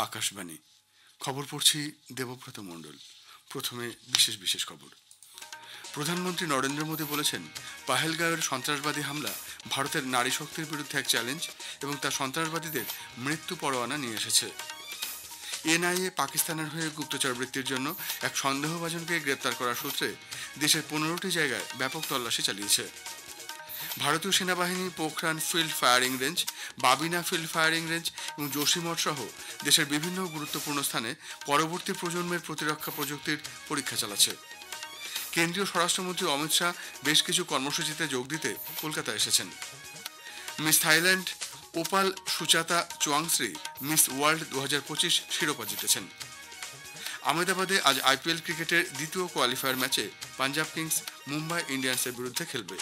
আকাশবাণী খবর পড়ছি দেবব্রত মণ্ডল। প্রথমে বিশেষ খবর। প্রধানমন্ত্রী নরেন্দ্র মোদী বলেছেন, পাহেলগাঁওয়ের সন্ত্রাসবাদী হামলা ভারতের নারী শক্তির বিরুদ্ধে এক চ্যালেঞ্জ এবং তা সন্ত্রাসবাদীদের মৃত্যু পরোয়ানা নিয়ে এসেছে। এনআইএ পাকিস্তানের হয়ে গুপ্তচর বৃত্তির জন্য এক সন্দেহভাজনকে গ্রেপ্তার করার সূত্রে দেশের 15টি জায়গায় ব্যাপক তল্লাশি চালিয়েছে। ভারতীয় সেনাবাহিনী Pokhran field firing range, Babina field firing range এবং জোশিমঠ সহ দেশের বিভিন্ন গুরুত্বপূর্ণ স্থানে পরবর্তী প্রজন্মের প্রতিরক্ষা প্রযুক্তির পরীক্ষা চালাচ্ছে। কেন্দ্রীয় স্বরাষ্ট্রমন্ত্রী অমিত শাহ বেশ কিছু কর্মসূচিতে যোগ দিতে কলকাতায় এসেছেন। Miss Thailand opal Suchata চুয়াংশ্রী miss world 2025 শিরোপা জিতেছেন। আহমেদাবাদে আজ আইপিএল ক্রিকেটের দ্বিতীয় কোয়ালিফায়ার ম্যাচে পাঞ্জাব কিংস মুম্বাই ইন্ডিয়ান্সের বিরুদ্ধে খেলবে।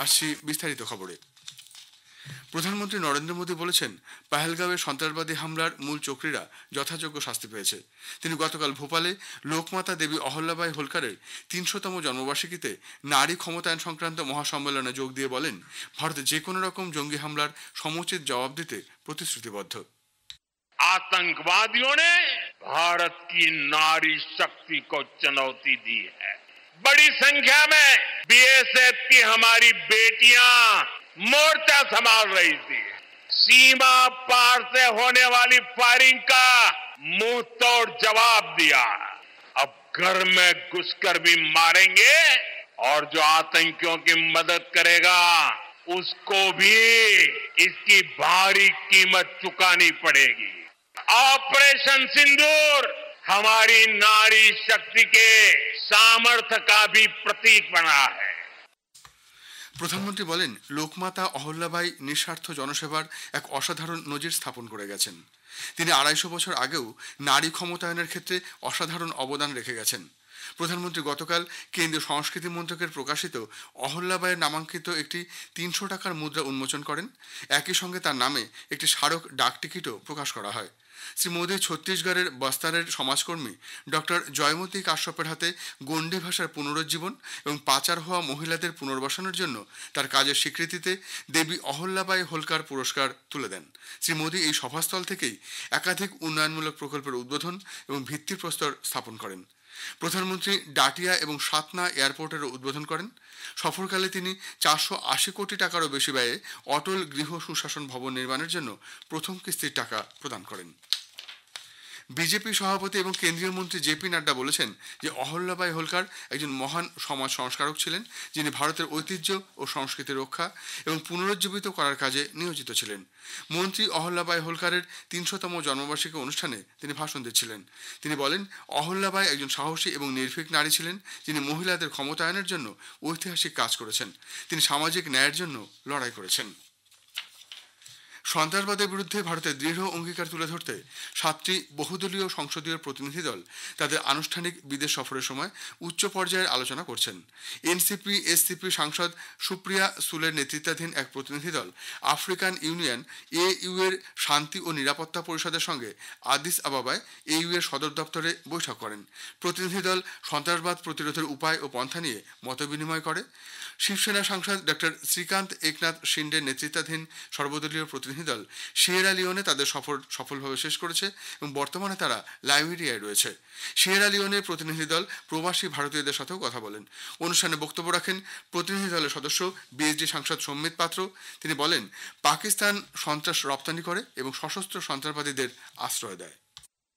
আসছি বিস্তারিত খবরে। প্রধানমন্ত্রী নরেন্দ্র মোদী বলেছেন, পাহেলগাঁওয়ের সন্ত্রাসবাদী হামলার মূল চক্রীরা যথাযোগ্য শাস্তি পেয়েছে। তিনি গতকাল ভোপালে লোকমাতা দেবী অহল্যাবাই হোলকারের 300তম জন্মবার্ষিকীতে নারী ক্ষমতায়ন সংক্রান্ত মহাসম্মেলনে যোগ দিয়ে বলেন, ভারত যে কোনো রকম জঙ্গি হামলার সমুচিত জবাব দিতে প্রতিশ্রুতিবদ্ধ। आतंकवादियों ने भारत की नारी शक्ति को चुनौती दी है। बड़ी संख्या में बीएसएफ की हमारी बेटियां मोर्चा संभाल रही थी। सीमा पार से होने वाली फायरिंग का मुंह तोड़ जवाब दिया। अब घर में घुसकर भी मारेंगे और जो आतंकियों की मदद करेगा उसको भी इसकी भारी कीमत चुकानी पड़ेगी। ऑपरेशन सिंदूर हमारी नारी शक्ति के सामर्थ्य का भी प्रतीक बना है। প্রধানমন্ত্রী বলেন, লোকমাতা অহল্যাবাই নিঃস্বার্থ জনসেবার এক অসাধারণ নজির স্থাপন করে গেছেন। তিনি 250 বছর আগেও নারী ক্ষমতায়নের ক্ষেত্রে অসাধারণ অবদান রেখে গেছেন। প্রধানমন্ত্রী গতকাল কেন্দ্রীয় সংস্কৃতি মন্ত্রকের প্রকাশিত অহল্যাবাইয়ের নামাঙ্কিত একটি 300 টাকার মুদ্রা উন্মোচন করেন। একই সঙ্গে তার নামে একটি স্মারক ডাক টিকিটও প্রকাশ করা হয়। শ্রী মোদী ছত্তিশগড়ের বস্তারের সমাজকর্মী ডক্টর জয়মতী কাশ্যপের হাতে গন্ডি ভাষার পুনরুজ্জীবন এবং পাচার হওয়া মহিলাদের পুনর্বাসনের জন্য তার কাজের স্বীকৃতিতে দেবী অহল্যাবাই হোলকার পুরস্কার তুলে দেন। শ্রী মোদী এই সভাস্থল থেকেই একাধিক উন্নয়নমূলক প্রকল্পের উদ্বোধন এবং ভিত্তিপ্রস্তর স্থাপন করেন। প্রধানমন্ত্রী ডাটিয়া এবং সাতনা এয়ারপোর্টেরও উদ্বোধন করেন। সফরকালে তিনি 480 কোটি টাকারও বেশি ব্যয়ে অটল গৃহ সুশাসন ভবন নির্মাণের জন্য প্রথম কিস্তির টাকা প্রদান করেন। বিজেপি সভাপতি এবং কেন্দ্রীয় মন্ত্রী জেপি নাড্ডা বলেছেন যে অহল্যাবাই হোলকার একজন মহান সমাজ সংস্কারক ছিলেন, যিনি ভারতের ঐতিহ্য ও সংস্কৃতি রক্ষা এবং পুনরুজ্জীবিত করার কাজে নিয়োজিত ছিলেন। মন্ত্রী অহল্যাবাই হোলকারের 300তম জন্মবার্ষিকী অনুষ্ঠানে তিনি ভাষণ দিচ্ছিলেন। তিনি বলেন, অহল্যাবাই একজন সাহসী এবং নির্ভীক নারী ছিলেন, যিনি মহিলাদের ক্ষমতায়নের জন্য ঐতিহাসিক কাজ করেছেন। তিনি সামাজিক ন্যায়ের জন্য লড়াই করেছেন। সন্ত্রাসবাদের বিরুদ্ধে ভারতের দৃঢ় অঙ্গীকার তুলে ধরতে 7টি বহুদলীয় সংসদীয় প্রতিনিধি দল তাদের আনুষ্ঠানিক বিদেশ সফরের সময় উচ্চ পর্যায়ের আলোচনা করছেন। এনসিপি এসসিপি সাংসদ সুপ্রিয়া সুলের নেতৃত্বাধীন এক প্রতিনিধি দল আফ্রিকান ইউনিয়ন AU এর শান্তি ও নিরাপত্তা পরিষদের সঙ্গে আদিস আবাবায় AU এর সদর দপ্তরে বৈঠক করেন। প্রতিনিধি দল সন্ত্রাসবাদ প্রতিরোধের উপায় ও পন্থা নিয়ে মতবিনিময় করে। শিবসেনা সাংসদ ডক্টর শ্রীকান্ত একনাথ শিন্ডের নেতৃত্বাধীন সর্বদলীয় প্রতিনিধি দল সিয়েরা লিওনে তাদের সফর সফলভাবে শেষ করেছে এবং বর্তমানে তারা লাইবেরিয়ায় রয়েছে। সিয়েরা লিওনের প্রতিনিধি দল প্রবাসী ভারতীয়দের সাথেও কথা বলেন। অনুষ্ঠানে বক্তব্য রাখেন প্রতিনিধি দলের সদস্য BSD সাংসদ সম্মিত পাত্র। তিনি বলেন, পাকিস্তান সন্ত্রাস রপ্তানি করে এবং সশস্ত্র সন্ত্রাসবাদীদের আশ্রয় দেয়।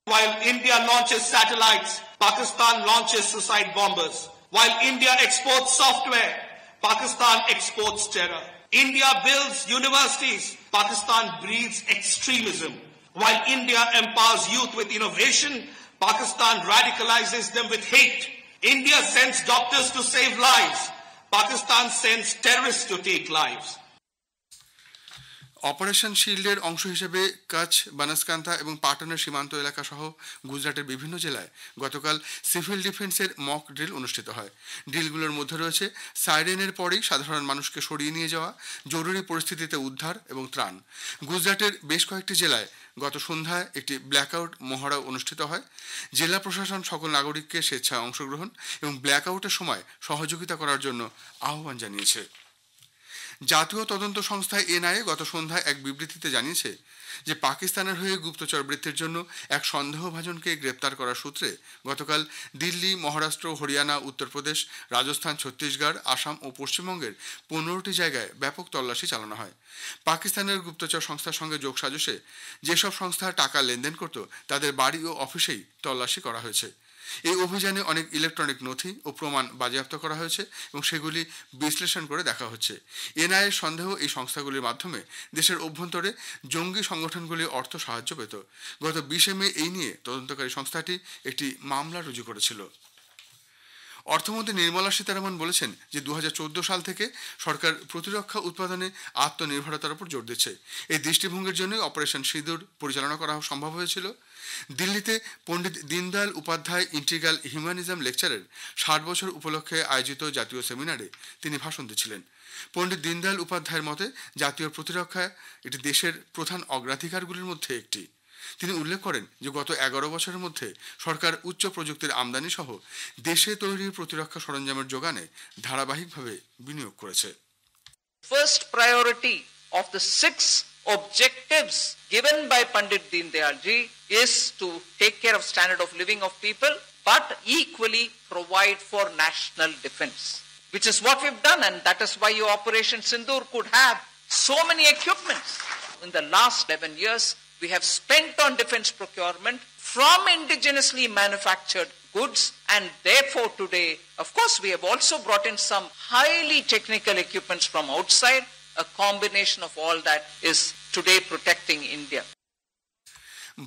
While India launches satellites, Pakistan launches suicide bombers. While India exports software, Pakistan exports terror. India builds universities, Pakistan breeds extremism. While India empowers youth with innovation, Pakistan radicalizes them with hate. India sends doctors to save lives, Pakistan sends terrorists to take lives. Operation শিল্ডের অংশ হিসেবে কচ্ছ, বানাসকান্থা এবং পাটনের সীমান্ত এলাকা সহ গুজরাটের বিভিন্ন জেলায় গতকাল সিভিল ডিফেন্সের মক ড্রিল অনুষ্ঠিত হয়। ড্রিলগুলোর মধ্যে রয়েছে সাইরেনের পরেই সাধারণ মানুষকে সরিয়ে নিয়ে যাওয়া, জরুরি পরিস্থিতিতে উদ্ধার এবং ত্রাণ। গুজরাটের বেশ কয়েকটি জেলায় গত সন্ধ্যায় একটি ব্ল্যাকআউট মহড়া অনুষ্ঠিত হয়। জেলা প্রশাসন সকল নাগরিককে স্বেচ্ছায় অংশগ্রহণ এবং ব্ল্যাকআউটের সময় সহযোগিতা করার জন্য আহ্বান জানিয়েছে। জাতীয় তদন্ত সংস্থা এনআইএ গত সন্ধ্যায় এক বিবৃতিতে জানিয়েছে যে পাকিস্তানের হয়ে গুপ্তচর বৃত্তির জন্য এক সন্দেহভাজনকে গ্রেপ্তার করার সূত্রে গতকাল দিল্লি, মহারাষ্ট্র, হরিয়ানা, উত্তরপ্রদেশ, রাজস্থান, ছত্তিশগড়, আসাম ও পশ্চিমবঙ্গের 15টি জায়গায় ব্যাপক তল্লাশি চালানো হয়। পাকিস্তানের গুপ্তচর সংস্থার সঙ্গে যোগসাজশে যেসব সংস্থা টাকা লেনদেন করত তাদের বাড়ি ও অফিসেই তল্লাশি করা হয়েছে। এই অভিযানে অনেক ইলেকট্রনিক নথি ও প্রমাণ বাজেয়াপ্ত করা হয়েছে এবং সেগুলি বিশ্লেষণ করে দেখা হচ্ছে। এনআইএর সন্দেহ এই সংস্থাগুলির মাধ্যমে দেশের অভ্যন্তরে জঙ্গি সংগঠনগুলি অর্থ সাহায্য পেত। গত 20 মে এই নিয়ে তদন্তকারী সংস্থাটি একটি মামলা রুজু করেছিল। অর্থমন্ত্রী নির্মলা সীতারামন বলেছেন যে 2014 সাল থেকে সরকার প্রতিরক্ষা উৎপাদনে আত্মনির্ভরতার উপর জোর দিচ্ছে। এই দৃষ্টিভঙ্গির জন্যই অপারেশন সিঁদুর পরিচালনা করা সম্ভব হয়েছিল। দিল্লিতে পণ্ডিত দীনদয়াল উপাধ্যায় ইন্টিগ্রাল হিউম্যানিজম লেকচারের 60 বছর উপলক্ষে আয়োজিত জাতীয় সেমিনারে তিনি ভাষণ দিচ্ছিলেন। পণ্ডিত দীনদয়াল উপাধ্যায়ের মতে জাতীয় প্রতিরক্ষা এটি দেশের প্রধান অগ্রাধিকারগুলির মধ্যে একটি। তিনি উল্লেখ করেন যে গত 11 বছরের মধ্যে সরকার উচ্চ প্রযুক্তির আমদানি সহ দেশে তৈরি প্রতিরক্ষা সরঞ্জামের যোগানে ধারাবাহিকভাবে বিনিয়োগ করেছে। First priority of the 6 objectives given by Pandit Deen Dayal ji is to take care of standard of living of people, but equally provide for national defense, which is what we've done, and that is why your Operation Sindoor could have so many equipments. In the last 11 years, we have spent on defense procurement from indigenously manufactured goods, and therefore today, of course, we have also brought in some highly technical equipments from outside. A combination of all that is today protecting India.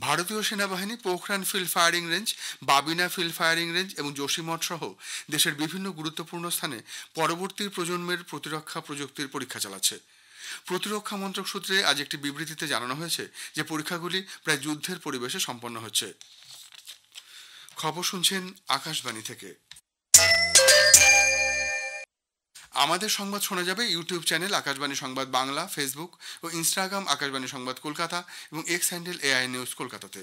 ভারতীয় সেনাবাহিনী Pokhran field firing range, Babina field firing range এবং জোশিমঠ সহ দেশের বিভিন্ন গুরুত্বপূর্ণ স্থানে পরবর্তী প্রজন্মের প্রতিরক্ষা প্রযুক্তির পরীক্ষা চালাচ্ছে। প্রতিরক্ষা মন্ত্রক সূত্রে আজ একটি বিবৃতিতে জানানো হয়েছে যে পরীক্ষাগুলি প্রায় যুদ্ধের পরিবেশে সম্পন্ন হচ্ছে। খবর শুনছেন আকাশবাণী থেকে। আমাদের সংবাদ শোনা যাবে ইউটিউব চ্যানেল আকাশবাণী সংবাদ বাংলা, ফেসবুক ও ইনস্টাগ্রাম আকাশবাণী সংবাদ কলকাতা এবং এক্স হ্যান্ডেল এআই নিউজ কলকাতাতে।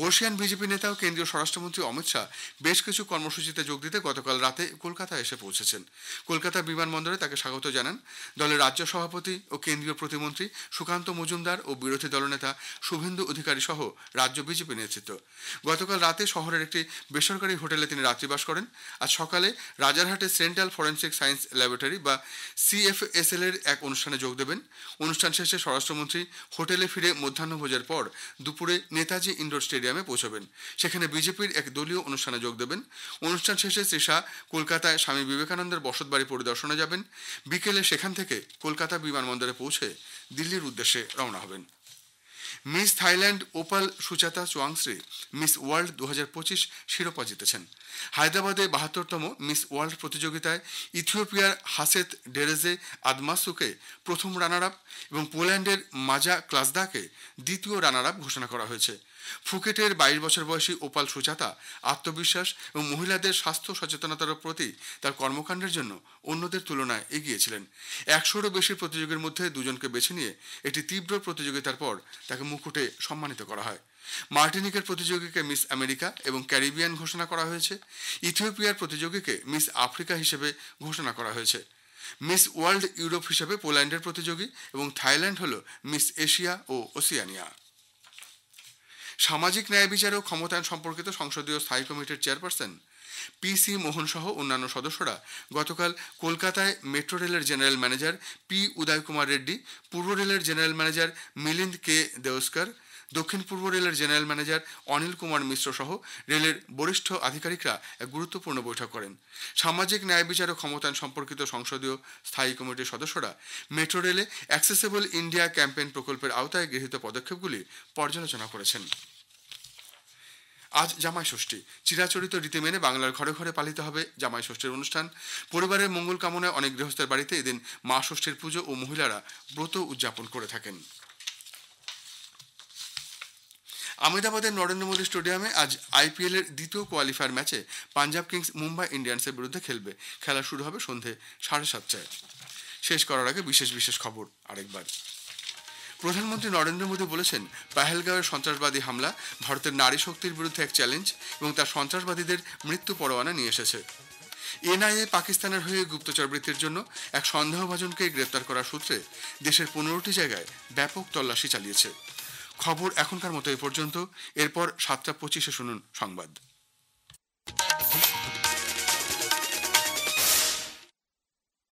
বর্ষিয়ান বিজেপি নেতা ও কেন্দ্রীয় স্বরাষ্ট্রমন্ত্রী অমিত শাহ বেশ কিছু কর্মসূচিতে যোগ দিতে গতকাল রাতে কলকাতা এসে পৌঁছেছেন। কলকাতা বিমানবন্দরে তাকে স্বাগত জানান দলের রাজ্য সভাপতি ও কেন্দ্রীয় প্রতিমন্ত্রী সুকান্ত মজুমদার ও বিরোধী দলনেতা শুভেন্দু অধিকারী সহ রাজ্য বিজেপি নেতৃত্ব। গতকাল রাতে শহরের একটি বেসরকারি হোটেলে তিনি রাত্রিবাস করেন। আজ সকালে রাজারহাটের সেন্ট্রাল ফরেন্সিক সায়েন্স ল্যাবরেটরি বা CFSL এর এক অনুষ্ঠানে যোগ দেবেন। অনুষ্ঠান শেষে স্বরাষ্ট্রমন্ত্রী হোটেলে ফিরে মধ্যাহ্নভোজের পর দুপুরে নেতাজি ইন্ডোর স্টেডিয়ামে পৌঁছবেন। সেখানে বিজেপির এক দলীয় অনুষ্ঠানে যোগ দেবেন। অনুষ্ঠান শেষে শ্রী শাহ কলকাতায় স্বামী বিবেকানন্দের বসতবাড়ি পরিদর্শনে যাবেন। বিকেলে সেখান থেকে কলকাতা বিমানবন্দরে পৌঁছে দিল্লির উদ্দেশ্যে রওনা হবেন। Miss Thailand opal Suchata চুয়াংশ্রী miss world 2025 শিরোপা জিতেছেন। হায়দ্রাবাদে 72তম মিস ওয়ার্ল্ড প্রতিযোগিতায় ইথিওপিয়ার হাসেত ডেরেজে আদমাসুকে প্রথম রানার আপ এবং পোল্যান্ডের মাজা ক্লাসদাকে দ্বিতীয় রানার আপ ঘোষণা করা হয়েছে। ফুকেটের 22 বছর বয়সী ওপাল সুচাতা আত্মবিশ্বাস এবং মহিলাদের স্বাস্থ্য সচেতনতার প্রতি তার কর্মকাণ্ডের জন্য অন্যদের তুলনায় এগিয়েছিলেন। 100-রও বেশি প্রতিযোগীর মধ্যে দুজনকে বেছে নিয়ে একটি তীব্র প্রতিযোগিতার পর তাকে মুকুটে সম্মানিত করা হয়। মার্টিনিকের প্রতিযোগীকে মিস আমেরিকা এবং ক্যারিবিয়ান ঘোষণা করা হয়েছে। ইথিওপিয়ার প্রতিযোগীকে মিস আফ্রিকা হিসেবে ঘোষণা করা হয়েছে। মিস ওয়ার্ল্ড ইউরোপ হিসেবে পোল্যান্ডের প্রতিযোগী এবং থাইল্যান্ড হল মিস এশিয়া ও ওসিয়ানিয়া। সামাজিক ন্যায় বিচার ও ক্ষমতায়ন সম্পর্কিত সংসদীয় স্থায়ী কমিটির চেয়ারপারসন PC মোহন সহ অন্যান্য সদস্যরা গতকাল কলকাতায় মেট্রো রেলের জেনারেল ম্যানেজার P উদয় কুমার রেড্ডি, পূর্ব রেলের জেনারেল ম্যানেজার মিলিন্দ K দেওস্কর, দক্ষিণ পূর্ব রেলের জেনারেল ম্যানেজার অনিল কুমার মিশ্র সহ রেলের বরিষ্ঠ আধিকারিকরা এক গুরুত্বপূর্ণ বৈঠক করেন। সামাজিক ন্যায় বিচার ও ক্ষমতায়ন সম্পর্কিত সংসদীয় স্থায়ী কমিটির সদস্যরা মেট্রো রেলে অ্যাক্সেসেবল ইন্ডিয়া ক্যাম্পেইন প্রকল্পের আওতায় গৃহীত পদক্ষেপগুলি পর্যালোচনা করেছেন। আজ জামাই ষষ্ঠী। চিরাচরিত রীতি মেনে বাংলার ঘরে ঘরে পালিত হবে জামাই ষষ্ঠীর অনুষ্ঠান। পরিবারের মঙ্গল কামনায় অনেক গৃহস্থের বাড়িতে এদিন মা ষষ্ঠীর পুজো ও মহিলারা ব্রত উদযাপন করে থাকেন। আহমেদাবাদের নরেন্দ্র মোদী স্টেডিয়ামে আজ IPL এর দ্বিতীয় কোয়ালিফায়ার ম্যাচে পাঞ্জাব কিংস মুম্বাই ইন্ডিয়ান্সের বিরুদ্ধে খেলবে। খেলা শুরু হবে সন্ধে 7:30টায়। শেষ করার আগে বিশেষ খবর আরেকবার। প্রধানমন্ত্রী নরেন্দ্র মোদী বলেছেন, পেহেলগাঁওয়ের সন্ত্রাসবাদী হামলা ভারতের নারী শক্তির বিরুদ্ধে এক চ্যালেঞ্জ এবং তার সন্ত্রাসবাদীদের মৃত্যু পরোয়ানা নিয়ে এসেছে। এনআইএ পাকিস্তানের হয়ে গুপ্তচর বৃত্তির জন্য এক সন্দেহভাজনকে গ্রেপ্তার করার সূত্রে দেশের 15টি জায়গায় ব্যাপক তল্লাশি চালিয়েছে। খবর এখনকার মতো এ পর্যন্ত। এরপর 7:25-এ শুনুন সংবাদ।